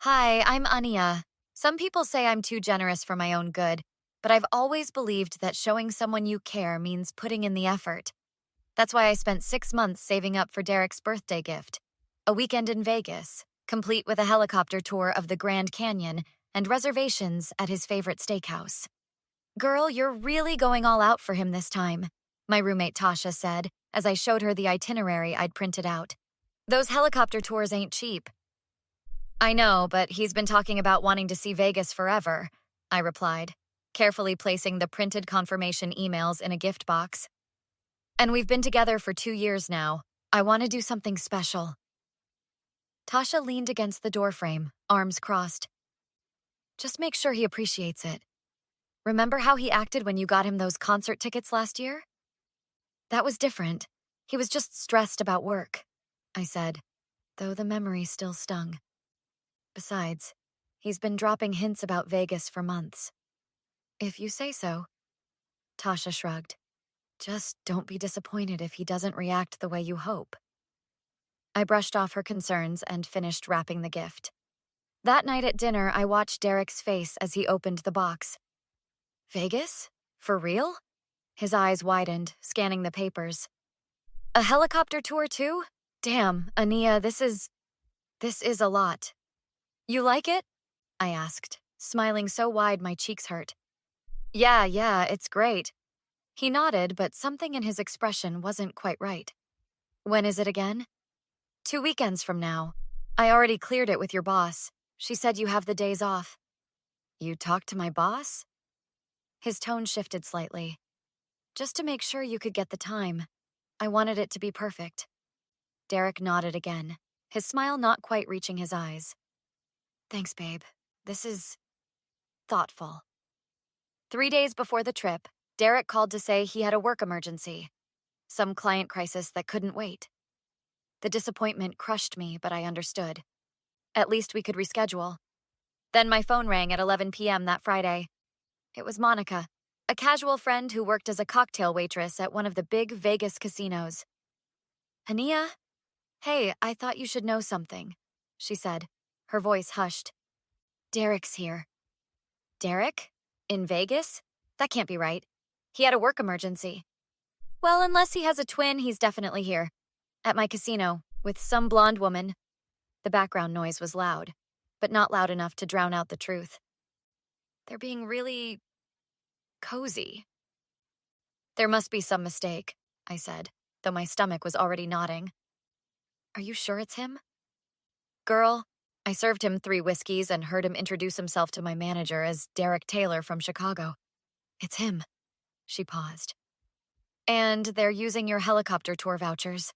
Hi, I'm Ania. Some people say I'm too generous for my own good, but I've always believed that showing someone you care means putting in the effort. That's why I spent 6 months saving up for Derek's birthday gift, a weekend in Vegas, complete with a helicopter tour of the Grand Canyon and reservations at his favorite steakhouse. Girl, you're really going all out for him this time, my roommate Tasha said as I showed her the itinerary I'd printed out. Those helicopter tours ain't cheap. I know, but he's been talking about wanting to see Vegas forever, I replied, carefully placing the printed confirmation emails in a gift box. And we've been together for 2 years now. I want to do something special. Tasha leaned against the doorframe, arms crossed. Just make sure he appreciates it. Remember how he acted when you got him those concert tickets last year? That was different. He was just stressed about work, I said, though the memory still stung. Besides, he's been dropping hints about Vegas for months. If you say so. Tasha shrugged. Just don't be disappointed if he doesn't react the way you hope. I brushed off her concerns and finished wrapping the gift. That night at dinner, I watched Derek's face as he opened the box. Vegas? For real? His eyes widened, scanning the papers. A helicopter tour too? Damn, Ania, this is a lot. You like it? I asked, smiling so wide my cheeks hurt. Yeah, it's great. He nodded, but something in his expression wasn't quite right. When is it again? 2 weekends from now. I already cleared it with your boss. She said you have the days off. You talked to my boss? His tone shifted slightly. Just to make sure you could get the time. I wanted it to be perfect. Derek nodded again, his smile not quite reaching his eyes. Thanks, babe. This is thoughtful. 3 days before the trip, Derek called to say he had a work emergency. Some client crisis that couldn't wait. The disappointment crushed me, but I understood. At least we could reschedule. Then my phone rang at 11 p.m. that Friday. It was Monica, a casual friend who worked as a cocktail waitress at one of the big Vegas casinos. Ania? Hey, I thought you should know something, she said, her voice hushed. Derek's here. Derek? In Vegas? That can't be right. He had a work emergency. Well, unless he has a twin, he's definitely here. At my casino, with some blonde woman. The background noise was loud, but not loud enough to drown out the truth. They're being really cozy. There must be some mistake, I said, though my stomach was already knotting. Are you sure it's him? Girl, I served him 3 whiskeys and heard him introduce himself to my manager as Derek Taylor from Chicago. It's him. She paused. And they're using your helicopter tour vouchers.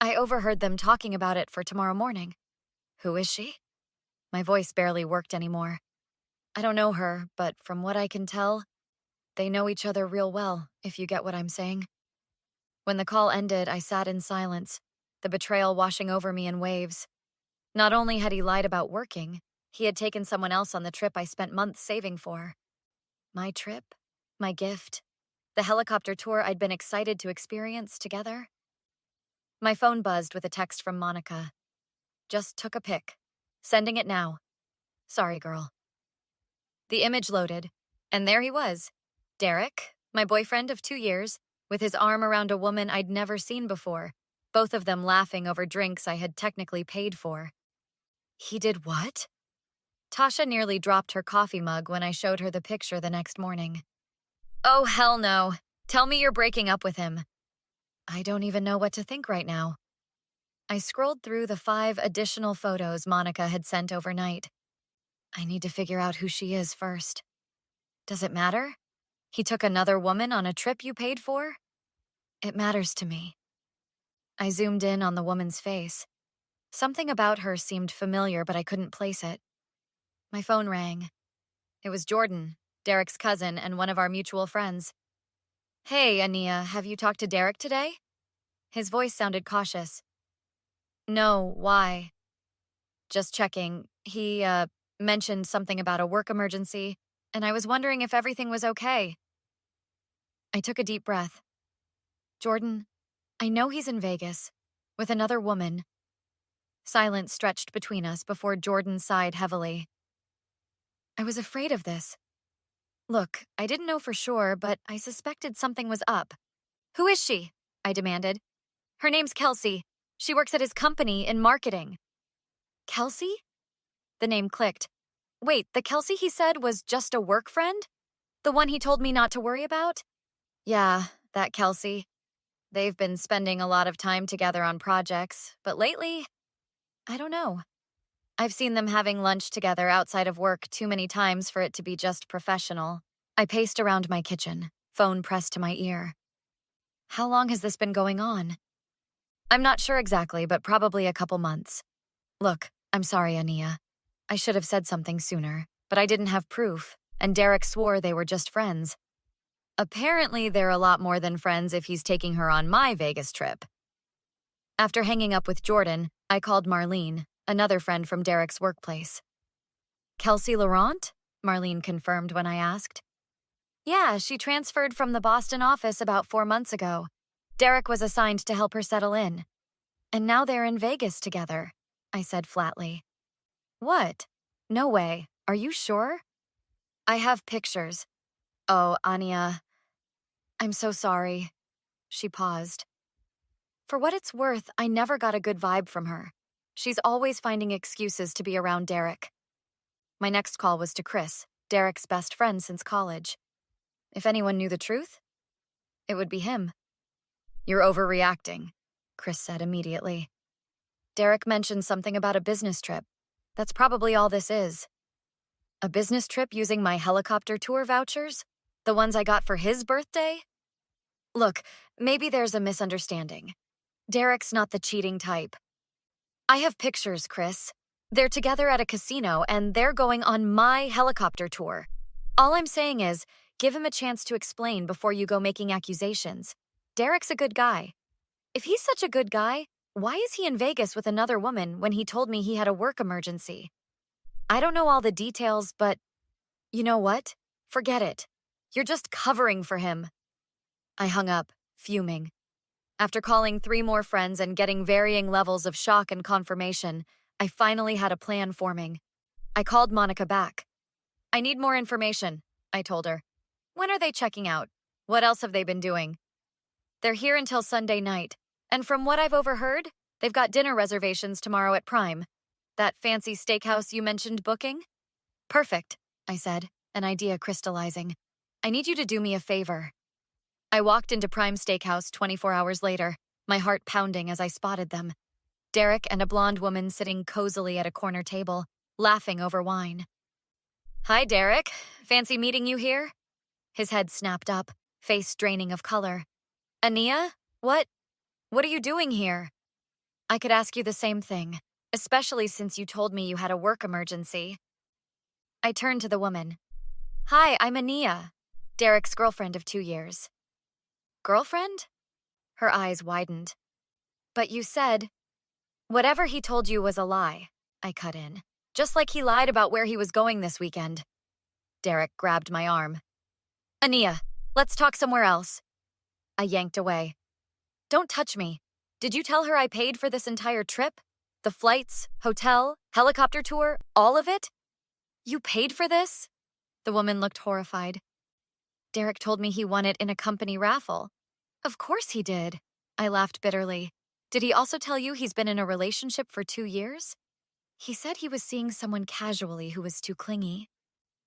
I overheard them talking about it for tomorrow morning. Who is she? My voice barely worked anymore. I don't know her, but from what I can tell, they know each other real well, if you get what I'm saying. When the call ended, I sat in silence, the betrayal washing over me in waves. Not only had he lied about working, he had taken someone else on the trip I spent months saving for. My trip, my gift, the helicopter tour I'd been excited to experience together. My phone buzzed with a text from Monica. Just took a pic. Sending it now. Sorry, girl. The image loaded, and there he was. Derek, my boyfriend of 2 years, with his arm around a woman I'd never seen before, both of them laughing over drinks I had technically paid for. He did what? Tasha nearly dropped her coffee mug when I showed her the picture the next morning. Oh, hell no. Tell me you're breaking up with him. I don't even know what to think right now. I scrolled through the 5 additional photos Monica had sent overnight. I need to figure out who she is first. Does it matter? He took another woman on a trip you paid for? It matters to me. I zoomed in on the woman's face. Something about her seemed familiar, but I couldn't place it. My phone rang. It was Jordan, Derek's cousin and one of our mutual friends. Hey, Ania, have you talked to Derek today? His voice sounded cautious. No, why? Just checking. He, mentioned something about a work emergency, and I was wondering if everything was okay. I took a deep breath. Jordan, I know he's in Vegas, with another woman. Silence stretched between us before Jordan sighed heavily. I was afraid of this. Look, I didn't know for sure, but I suspected something was up. Who is she? I demanded. Her name's Kelsey. She works at his company in marketing. Kelsey? The name clicked. Wait, the Kelsey he said was just a work friend? The one he told me not to worry about? Yeah, that Kelsey. They've been spending a lot of time together on projects, but lately, I don't know. I've seen them having lunch together outside of work too many times for it to be just professional. I paced around my kitchen, phone pressed to my ear. How long has this been going on? I'm not sure exactly, but probably a couple months. Look, I'm sorry, Ania. I should have said something sooner, but I didn't have proof, and Derek swore they were just friends. Apparently, they're a lot more than friends if he's taking her on my Vegas trip. After hanging up with Jordan, I called Marlene, another friend from Derek's workplace. Kelsey Laurent? Marlene confirmed when I asked. Yeah, she transferred from the Boston office about 4 months ago. Derek was assigned to help her settle in. And now they're in Vegas together, I said flatly. What? No way. Are you sure? I have pictures. Oh, Anya. I'm so sorry. She paused. For what it's worth, I never got a good vibe from her. She's always finding excuses to be around Derek. My next call was to Chris, Derek's best friend since college. If anyone knew the truth, it would be him. You're overreacting, Chris said immediately. Derek mentioned something about a business trip. That's probably all this is. A business trip using my helicopter tour vouchers? The ones I got for his birthday? Look, maybe there's a misunderstanding. Derek's not the cheating type. I have pictures, Chris. They're together at a casino and they're going on my helicopter tour. All I'm saying is, give him a chance to explain before you go making accusations. Derek's a good guy. If he's such a good guy, why is he in Vegas with another woman when he told me he had a work emergency? I don't know all the details, but you know what? Forget it. You're just covering for him. I hung up, fuming. After calling 3 more friends and getting varying levels of shock and confirmation, I finally had a plan forming. I called Monica back. I need more information, I told her. When are they checking out? What else have they been doing? They're here until Sunday night, and from what I've overheard, they've got dinner reservations tomorrow at Prime. That fancy steakhouse you mentioned booking? Perfect, I said, an idea crystallizing. I need you to do me a favor. I walked into Prime Steakhouse 24 hours later, my heart pounding as I spotted them. Derek and a blonde woman sitting cozily at a corner table, laughing over wine. Hi, Derek. Fancy meeting you here? His head snapped up, face draining of color. Ania? What are you doing here? I could ask you the same thing, especially since you told me you had a work emergency. I turned to the woman. Hi, I'm Ania, Derek's girlfriend of 2 years. Girlfriend? Her eyes widened. But you said, whatever he told you was a lie, I cut in. Just like he lied about where he was going this weekend. Derek grabbed my arm. Ania, let's talk somewhere else. I yanked away. Don't touch me. Did you tell her I paid for this entire trip? The flights, hotel, helicopter tour, all of it? You paid for this? The woman looked horrified. Derek told me he won it in a company raffle. Of course he did. I laughed bitterly. Did he also tell you he's been in a relationship for 2 years? He said he was seeing someone casually who was too clingy.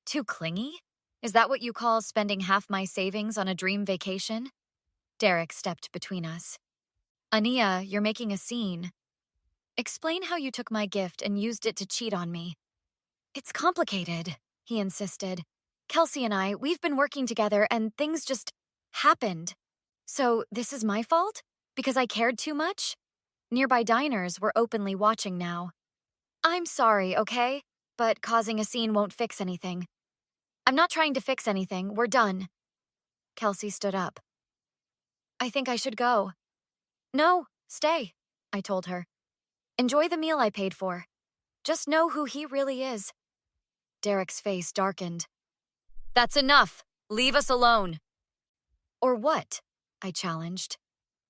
Too clingy? Is that what you call spending half my savings on a dream vacation? Derek stepped between us. Ania, you're making a scene. Explain how you took my gift and used it to cheat on me. It's complicated, he insisted. Kelsey and I, we've been working together and things just happened. So this is my fault? Because I cared too much? Nearby diners were openly watching now. I'm sorry, okay? But causing a scene won't fix anything. I'm not trying to fix anything. We're done. Kelsey stood up. I think I should go. No, stay, I told her. Enjoy the meal I paid for. Just know who he really is. Derek's face darkened. That's enough. Leave us alone. Or what? I challenged.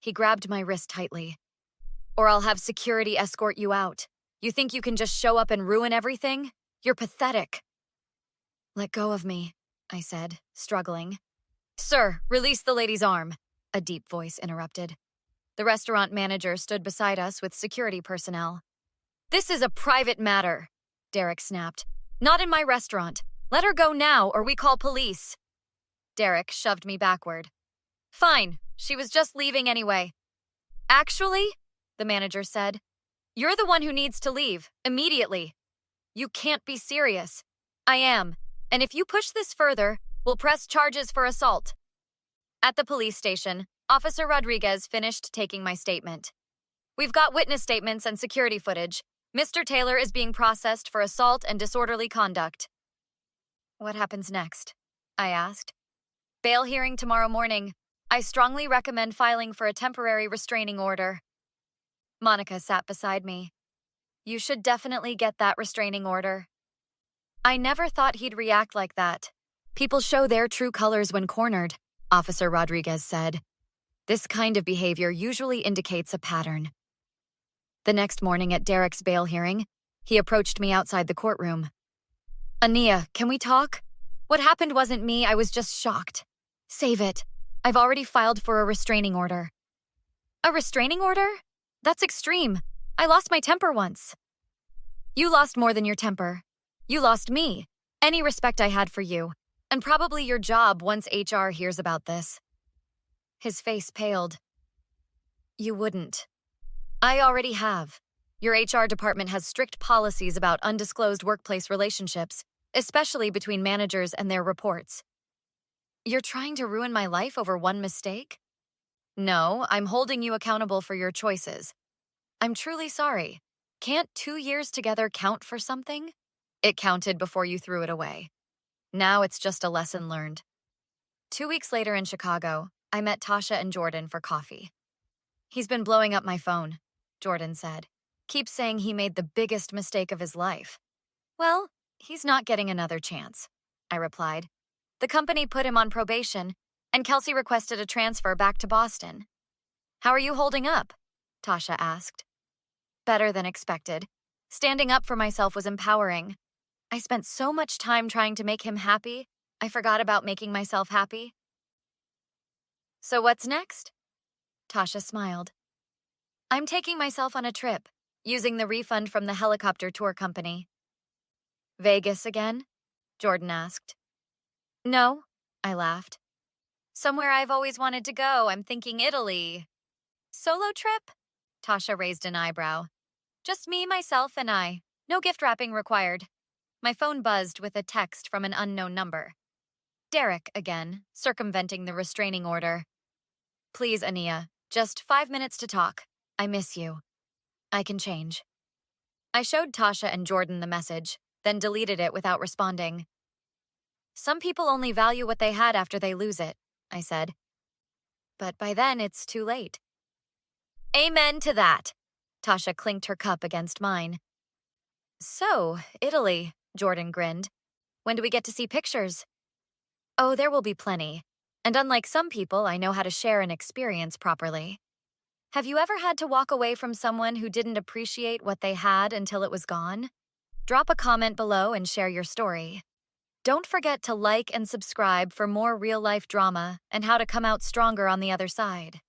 He grabbed my wrist tightly. Or I'll have security escort you out. You think you can just show up and ruin everything? You're pathetic. Let go of me, I said, struggling. Sir, release the lady's arm, a deep voice interrupted. The restaurant manager stood beside us with security personnel. This is a private matter, Derek snapped. Not in my restaurant. Let her go now or we call police. Derek shoved me backward. Fine, she was just leaving anyway. Actually, the manager said, you're the one who needs to leave, immediately. You can't be serious. I am, and if you push this further, we'll press charges for assault. At the police station, Officer Rodriguez finished taking my statement. We've got witness statements and security footage. Mr. Taylor is being processed for assault and disorderly conduct. What happens next? I asked. Bail hearing tomorrow morning. I strongly recommend filing for a temporary restraining order. Monica sat beside me. You should definitely get that restraining order. I never thought he'd react like that. People show their true colors when cornered, Officer Rodriguez said. This kind of behavior usually indicates a pattern. The next morning at Derek's bail hearing, he approached me outside the courtroom. Ania, can we talk? What happened wasn't me, I was just shocked. Save it. I've already filed for a restraining order. A restraining order? That's extreme. I lost my temper once. You lost more than your temper. You lost me, any respect I had for you, and probably your job once HR hears about this. His face paled. You wouldn't. I already have. Your HR department has strict policies about undisclosed workplace relationships, especially between managers and their reports. You're trying to ruin my life over one mistake? No, I'm holding you accountable for your choices. I'm truly sorry. Can't 2 years together count for something? It counted before you threw it away. Now it's just a lesson learned. 2 weeks later in Chicago, I met Tasha and Jordan for coffee. He's been blowing up my phone, Jordan said. Keeps saying he made the biggest mistake of his life. Well, he's not getting another chance, I replied. The company put him on probation, and Kelsey requested a transfer back to Boston. How are you holding up? Tasha asked. Better than expected. Standing up for myself was empowering. I spent so much time trying to make him happy, I forgot about making myself happy. So what's next? Tasha smiled. I'm taking myself on a trip, using the refund from the helicopter tour company. Vegas again? Jordan asked. No, I laughed. Somewhere I've always wanted to go, I'm thinking Italy. Solo trip? Tasha raised an eyebrow. Just me, myself, and I. No gift wrapping required. My phone buzzed with a text from an unknown number. Derek again, circumventing the restraining order. Please, Ania, just 5 minutes to talk. I miss you. I can change. I showed Tasha and Jordan the message, then deleted it without responding. Some people only value what they had after they lose it, I said. But by then, it's too late. Amen to that. Tasha clinked her cup against mine. So, Italy, Jordan grinned. When do we get to see pictures? Oh, there will be plenty. And unlike some people, I know how to share an experience properly. Have you ever had to walk away from someone who didn't appreciate what they had until it was gone? Drop a comment below and share your story. Don't forget to like and subscribe for more real-life drama and how to come out stronger on the other side.